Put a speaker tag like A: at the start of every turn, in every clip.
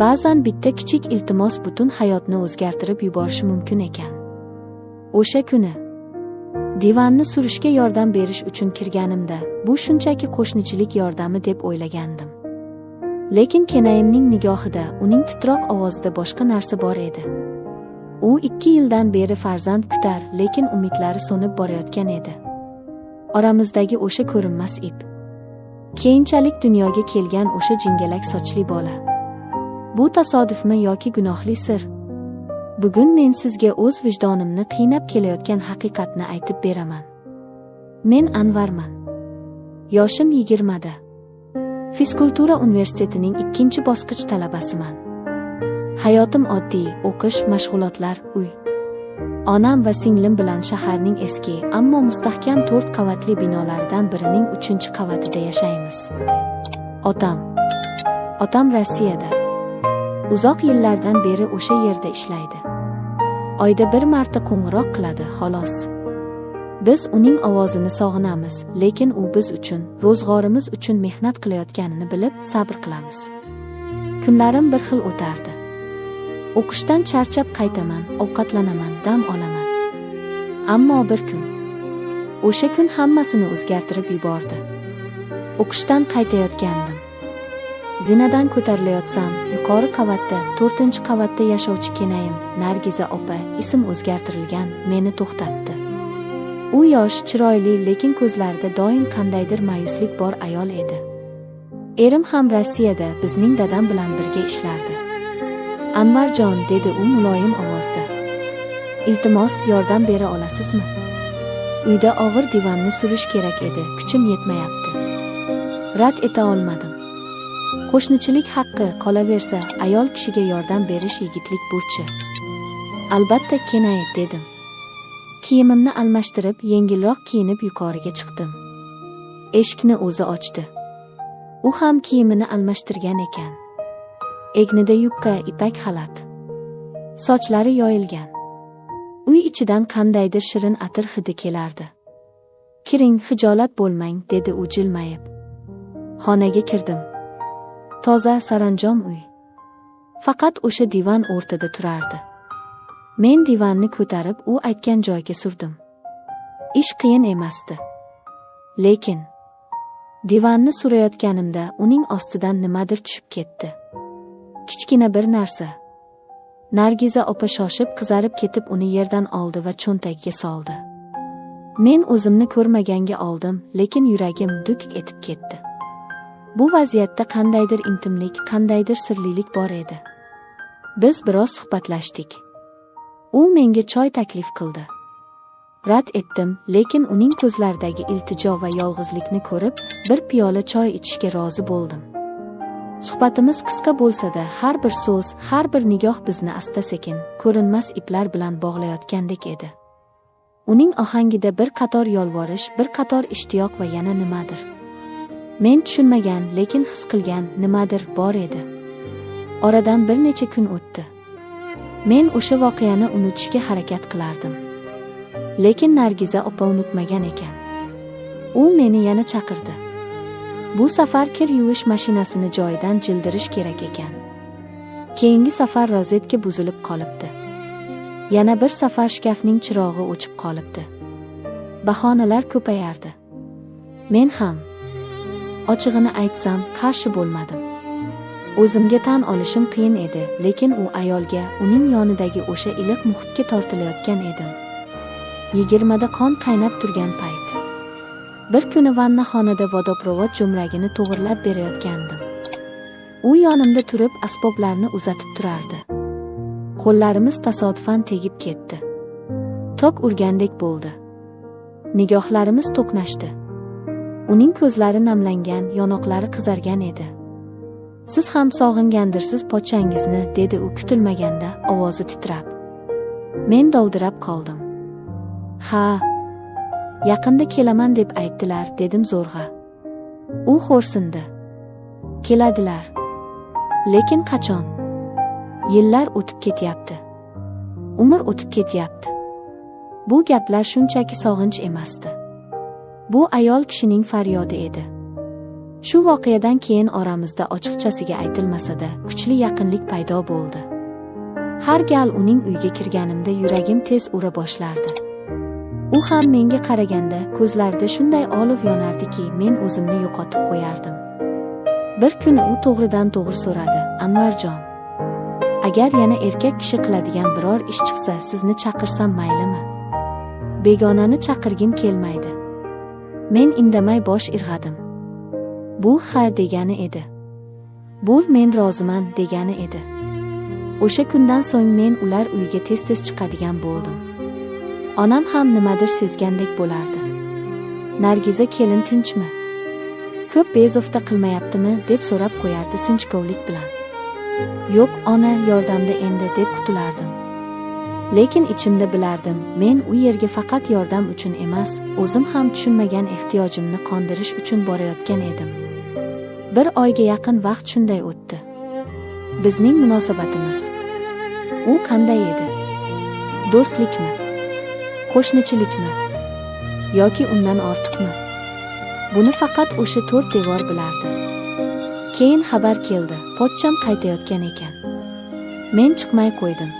A: Ba'zan bitta kichik iltimos butun hayotni o'zgartirib yuborishi mumkin ekan. O'sha kuni divanni surishga yordam berish uchun kirganimda, bu shunchaki qo'shnichilik yordami deb o'ylagandim. Lekin kenayimning nigohida, uning titroq ovozida boshqa narsa bor edi. U 2 yildan beri farzand kutar, lekin umidlari so'nib borayotgan edi. Oramizdagi o'sha ko'rinmas ip. Keyinchalik dunyoga kelgan o'sha jingalak sochli bola. Bu tasodifmi yoki gunohli sir? Bugun men sizga o'z vijdonimni qiynab kelayotgan haqiqatni aytib beraman. Men Anvarman. Yoshim 20 da. Fizkultura universitetining 2-bosqich talabasiman. Hayotim oddiy, o'qish, mashg'ulotlar, uy. Onam va singlim bilan shaharning eski, ammo mustahkam 4 qavatli binolaridan birining 3-qavatida yashaymiz. Otam Rossiyada. Uzoq yillardan beri o'sha yerda ishlaydi. Oyda bir marta qo'ng'iroq qiladi, xolos. Biz uning ovozini sog'inamiz, lekin u biz uchun, ro'zg'orimiz uchun mehnat qilayotganini bilib, sabr qilamiz. Kunlarim bir xil o'tardi. O'qishdan charchab qaytaman, ovqatlanaman, dam olaman. Ammo bir kun, o'sha kun hammasini o'zgartirib yubordi. O'qishdan qaytayotgandim. Zinadan ko'tarilayotsam, yuqori qavatda, 4-qavatda yashovchi kenayim, Nargiza opa, ism o'zgartirilgan, meni to'xtatdi. U yosh, chiroyli, lekin ko'zlarida doim qandaydir ma'yuslik bor ayol edi. Erim ham Rossiyada, bizning dadam bilan birga ishlardi. Anvarjon, dedi u muloyim ovozda. Iltimos, yordam bera olasizmi? Uyda og'ir divanni surish kerak edi, kuchim yetmayapti. Rad eta olmadim. Qo'shnichilik haqqi, qolaversa, ayol kishiga yordam berish yigitlik burchi. Albatta, kenay, dedim. Kiyimimni almashtirib, yengilroq kiyinib yuqoriga chiqdim. Eshikni o'zi ochdi. U ham kiyimini almashtirgan ekan. Egnida yubka, ipak xalat. Sochlari yoyilgan. Uy ichidan qandaydir shirin atir hidi kelardi. Kiring, hijolat bo'lmang, dedi u jilmayib. Xonaga kirdim. Toza, saranjom uy. Faqat o'sha divan o'rtada turardi. Men divanni ko'tarib, u aytgan joyga surdim. Ish qiyin emasdi. Lekin divanni surayotganimda uning ostidan nimadir tushib ketdi. Kichkina bir narsa. Nargiza opa shoshib, qizarib ketib uni yerdan oldi va cho'ntagiga soldi. Men o'zimni ko'rmaganga oldim, lekin yuragim duk etib ketdi. Bu vaziyatda qandaydir intimlik, qandaydir sirlilik bor edi. Biz biroz suhbatlashdik. U menga choy taklif qildi. Rad etdim, lekin uning ko'zlaridagi iltijo va yolg'izlikni ko'rib, bir piyola choy ichishga rozi bo'ldim. Suhbatimiz qisqa bo'lsa-da, har bir so'z, har bir nigoh bizni asta-sekin, ko'rinmas iplar bilan bog'layotgandek edi. Uning ohangida bir qator yolvorish, bir qator ishtiyoq va yana nimadir. Men tushunmagan, lekin his qilgan nimadir bor edi. Oradan bir necha kun o'tdi. Men o'sha voqeani unutishga harakat qilardim. Lekin Nargiza opa unutmagan ekan. U meni yana chaqirdi. Bu safar kir yuvish mashinasini joyidan jildirish kerak ekan. Keyingi safar rozetka buzilib qolibdi. Yana bir safar shkafning chirog'i o'chib qolibdi. Bahonalar ko'payardi. Men ham, ochig'ini aytsam, qarshi bo'lmadim. O'zimga tan olishim qiyin edi, lekin u ayolga, uning yonidagi o'sha iliq muhitga tortilayotgan edim. 20 da qon qaynab turgan payt. Bir kuni vannaxonada vodoprovod jo'mragini to'g'irlab berayotgandim. U yonimda turib asboblarni uzatib turardi. Qo'llarimiz tasodifan tegib ketdi. Tok urgandek bo'ldi. Nigohlarimiz to'qnashdi. Uning ko'zlari namlangan, yonoqlari qizargan edi. Siz ham sog'ingandirsiz pochchangizni, dedi u kutilmaganda, ovozi titrab. Men dovdirab qoldim. Ha, yaqinda kelaman deb aytdilar, dedim zo'rg'a. U xo'rsindi. Keladilar. Lekin qachon? Yillar o'tib ketyapti. Umr o'tib ketyapti. Bu gaplar shunchaki sog'inch emasdi. Bu ayol kishining faryodi edi. Shu voqeadan keyin oramizda ochiqchasiga aytilmasa-da, kuchli yaqinlik paydo bo'ldi. Har gal uning uyiga kirganimda yuragim tez ura boshlardi. U ham menga qaraganda ko'zlarida shunday olov yonardiki, men o'zimni yo'qotib qo'yardim. Bir kuni u to'g'ridan-to'g'ri so'radi: "Anvarjon, agar yana erkak kishi qiladigan biror ish chiqsa, sizni chaqirsam maylimi?" Begonani chaqirgim kelmaydi. Men indamay bosh irg'adim. Bu ha degani edi. Bu men roziman degani edi. O'sha kundan so'ng men ular uyiga tez-tez chiqadigan bo'ldim. Onam ham nimadir sezgandek bo'lardi. "Nargiza kelin tinchmi? Ko'p bezovta qilmayaptimi?" deb so'rab qo'yardi sinchkovlik bilan. "Yo'q, ona, yordamda endi" deb qutulardim. Lekin ichimda bilardim, men u yerga faqat yordam uchun emas, o'zim ham tushunmagan ehtiyojimni qondirish uchun borayotgan edim. Bir oyga yaqin vaqt shunday o'tdi. Bizning munosabatimiz. U qanday edi? Do'stlikmi? Qo'shnichilikmi? Yoki undan ortiqmi? Buni faqat o'sha 4 devor bilardi. Keyin xabar keldi, pochcham qaytayotgan ekan. Men chiqmay qo'ydim.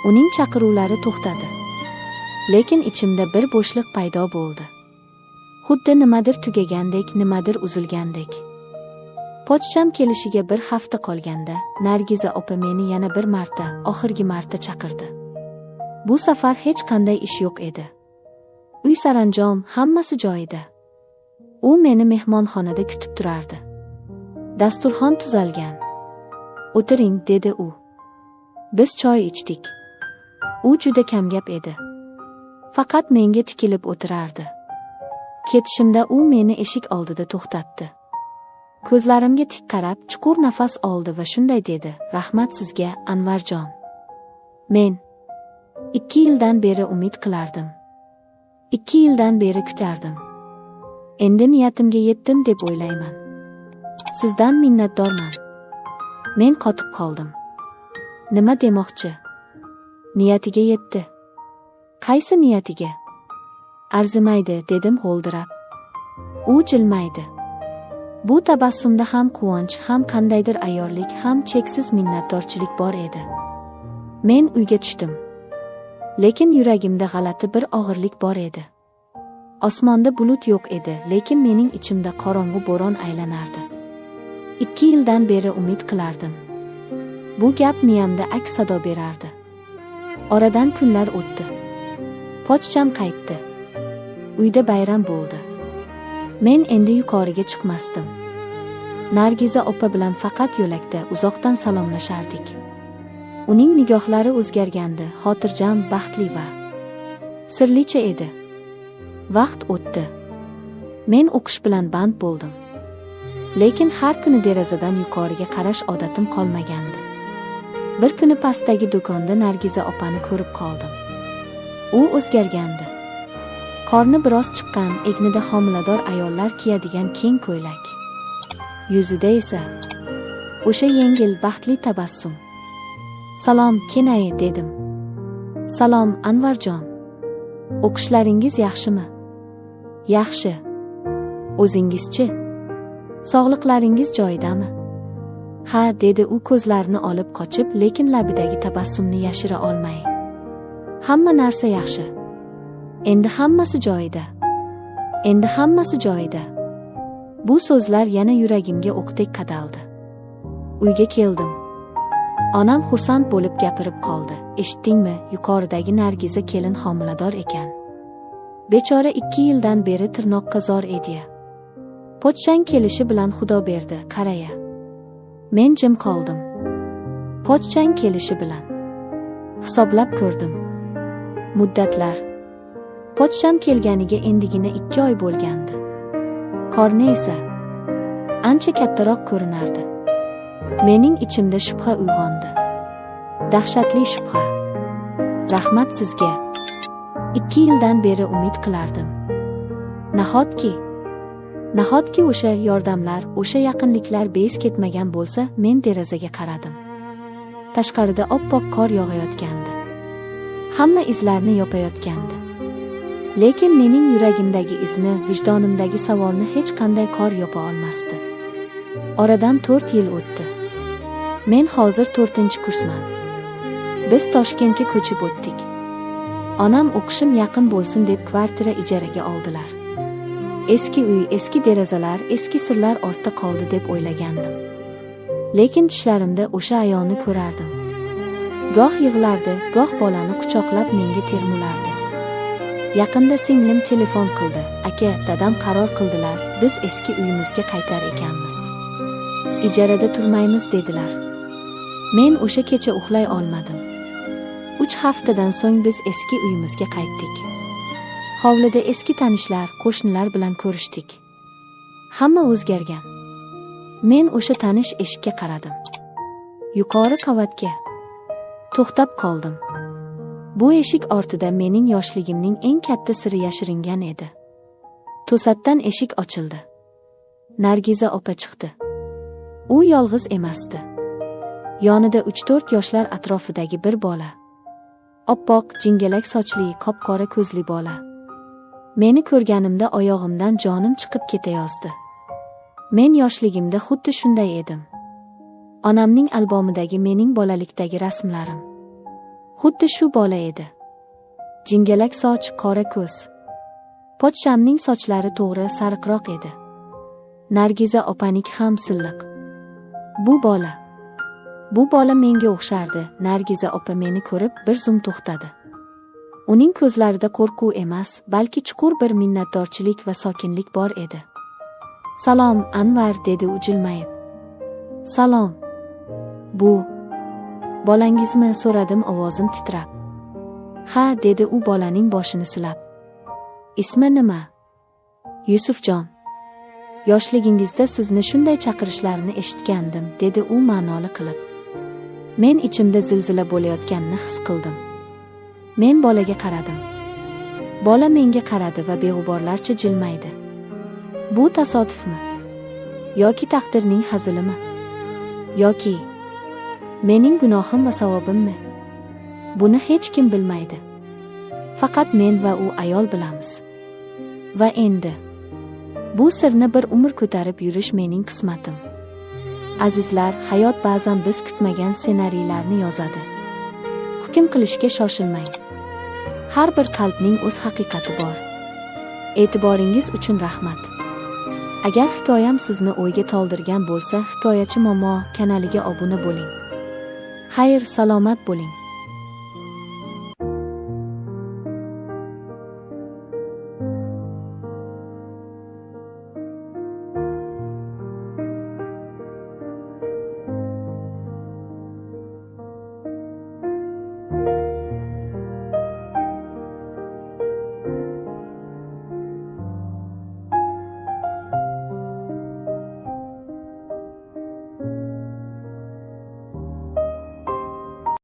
A: Uning chaqiruvlari to'xtadi. Lekin ichimda bir bo'shliq paydo bo'ldi. Xuddi nimadir tugagandek, nimadir uzilgandek. Pochcham kelishiga bir hafta qolganda, Nargiza opa meni yana bir marta, oxirgi marta chaqirdi. Bu safar hech qanday ish yo'q edi. Uy saranjom, hammasi joyida. U meni mehmonxonada kutib turardi. Dasturxon tuzalgan. "O'tiring", dedi u. Biz choy ichdik. U juda kamgap edi. Faqat menga tikilib o'tirardi. Ketishimda u meni eshik oldida to'xtatdi. Ko'zlarimga tik qarab, chuqur nafas oldi va shunday dedi: "Rahmat sizga, Anvarjon. Men 2 yildan beri umid qilardim. 2 yildan beri kutardim. Endi niyatimga yetdim deb o'ylayman. Sizdan minnatdorman." Men qotib qoldim. Nima demoqchi? Niyatiga yetdi. Qaysi niyatiga? Arzimaydi, dedim g'o'ldirab. U jilmaydi. Bu tabassumda ham quvonch, ham qandaydir ayyorlik, ham cheksiz minnatdorchilik bor edi. Men uyga tushdim. Lekin yuragimda g'alati bir og'irlik bor edi. Osmonda bulut yo'q edi, lekin mening ichimda qorong'u bo'ron aylanardi. 2 yildan beri umid qilardim. Bu gap miyamda aks sado berardi. Oradan kunlar o'tdi. Pochcham qaytdi. Uyda bayram bo'ldi. Men endi yuqoriga chiqmasdim. Nargiza opa bilan faqat yo'lakda uzoqdan salomlashardik. Uning nigohlari o'zgargandi, xotirjam, baxtli va sirlicha edi. Vaqt o'tdi. Men o'qish bilan band bo'ldim. Lekin har kuni derazadan yuqoriga qarash odatim qolmagandi. Bir kuni pastdagi do'konda Nargiza opani ko'rib qoldim. U o'zgargandi. Qorni biroz chiqqan, egnida homilador ayollar kiyadigan keng ko'ylak. Yuzida esa o'sha yengil, baxtli tabassum. "Salom, Kenay", dedim. "Salom, Anvarjon. O'qishlaringiz yaxshimi?" "Yaxshi. O'zingizchi? Sog'liqlaringiz joyidami?" "Ha", dedi u ko'zlarini olib qochib, lekin labidagi tabassumni yashira olmay. "Hamma narsa yaxshi. Endi hammasi joyida. Endi hammasi joyida." Bu so'zlar yana yuragimga o'qdek qadaldi. Uyga keldim. Onam xursand bo'lib gapirib qoldi. "Eshitdingmi? Yuqoridagi Nargiza kelin homilador ekan. Bechora 2 yildan beri tirnoqqa zor edi. Pochchang kelishi bilan xudo berdi, qaraya." Men jim qoldim. Pochchang kelishi bilan hisoblab ko'rdim. Muddatlar. Pochcham kelganiga endigina 2 oy bo'lgandi. Qorni esa ancha kattaroq ko'rinardi. Mening ichimda shubha uyg'ondi. Dahshatli shubha. Rahmat sizga. 2 yildan beri umid qilardim. Nahotki o'sha yordamlar, o'sha yaqinliklar beis ketmagan bo'lsa, men derazaga qaradim. Tashqarida oppoq qor yog'ayotgandi. Hamma izlarni yopayotgandi. Lekin mening yuragimdagi izni, vijdonimdagi savolni hech qanday qor yopa olmasdi. Oradan 4 yil o'tdi. Men hozir 4-kursman. Biz Toshkentga ko'chib o'tdik. Onam o'qishim yaqin bo'lsin deb kvartira ijaraga oldilar. Eski uy, eski derazalar, eski sirlar ortda qoldi deb o'ylagandim. Lekin tushlarimda o'sha ayolni ko'rardim. Goh yig'lardi, goh bolani quchoqlab menga termulardi. Yaqinda singlim telefon qildi. Aka, dadam qaror qildilar, biz eski uyimizga qaytar ekanmiz. Ijarada turmaymiz dedilar. Men o'sha kecha uxlay olmadim. 3 haftadan so'ng biz eski uyimizga qaytdik. Hovlida eski tanishlar, qo'shnilar bilan ko'rishdik. Hamma o'zgargan. Men o'sha tanish eshikka qaradim. Yuqori qavatga. To'xtab qoldim. Bu eshik ortida mening yoshligimning eng katta siri yashiringan edi. To'satdan eshik ochildi. Nargiza opa chiqdi. U yolg'iz emasdi. Yonida 3-4 yoshlar atrofidagi bir bola. Oppoq, jingalak sochli, qop-qora ko'zli bola. Meni ko'rganimda oyog'imdan jonim chiqib ketayozdi. Men yoshligimda xuddi shunday edim. Onamning albomidagi mening bolalikdagi rasmlarim. Xuddi shu bola edi. Jingalak soch, qora ko'z. Pochchamning sochlari to'g'ri sariqroq edi. Nargiza opaniki ham silliq. Bu bola menga o'xshardi. Nargiza opa meni ko'rib bir zum to'xtadi. Uning ko'zlarida qo'rquv emas, balki chuqur bir minnatdorchilik va sokinlik bor edi. "Salom, Anvar", dedi u jilmayib. "Salom. Bu bolangizmi?" so'radim ovozim titrab. "Ha", dedi u bolaning boshini silab. "Ismi nima?" "Yusufjon. Yoshligingizda sizni shunday chaqirishlarini eshitgandim", dedi u ma'noli qilib. Men ichimda zilzila bo'layotganini his qildim. Men bolaga qaradim. Bola menga qaradi va beg'uborlarcha jilmaydi. Bu tasodifmi? Yoki taqdirning hazilimi? Yoki mening gunohim va savobimmi? Buni hech kim bilmaydi. Faqat men va u ayol bilamiz. Va endi bu sirni bir umr ko'tarib yurish mening qismatim. Azizlar, hayot ba'zan biz kutmagan ssenariylarni yozadi. Hukm qilishga shoshilmang. Har bir qalbning o'z haqiqati bor. E'tiboringiz uchun rahmat. Agar hikoyam sizni o'yga toldirgan bo'lsa, Hikoyachi Momo kanaliga obuna bo'ling. Xayr, salomat bo'ling.